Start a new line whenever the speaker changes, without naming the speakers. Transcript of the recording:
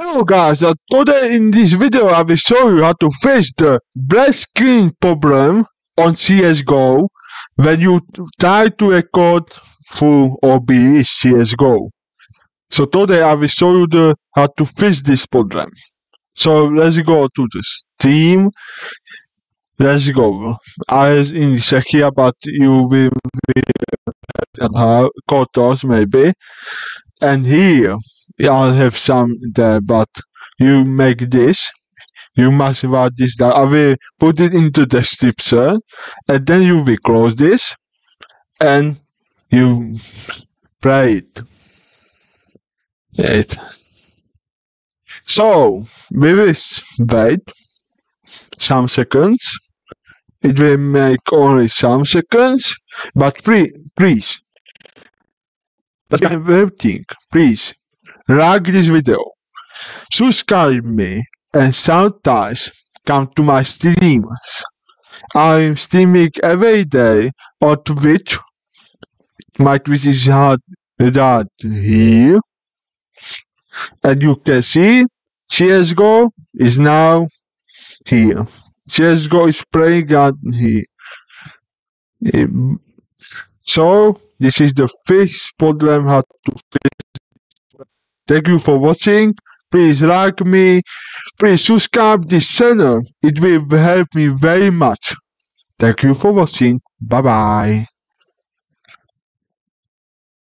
Hello guys, today in this video I will show you how to fix the black screen problem on CSGO when you try to record through OBS CSGO. So today I will show you how to fix this problem. So let's go to the Steam. Let's go. I in check here, but you will have photos maybe. And here I have some there, but you make this. You must write this down. I will put it into the description, and then you will close this, and you play it. Right. So we will wait some seconds. It will make only some seconds, but please, I'm waiting. Please like this video, subscribe me, and sometimes come to my streams. I'm streaming every day on Twitch. My Twitch is right here, and you can see CSGO is now here. CSGO is playing out here. So this is the fixed problem how to fix. Thank you for watching. Please like me. Please subscribe this channel. It will help me very much. Thank you for watching. Bye bye.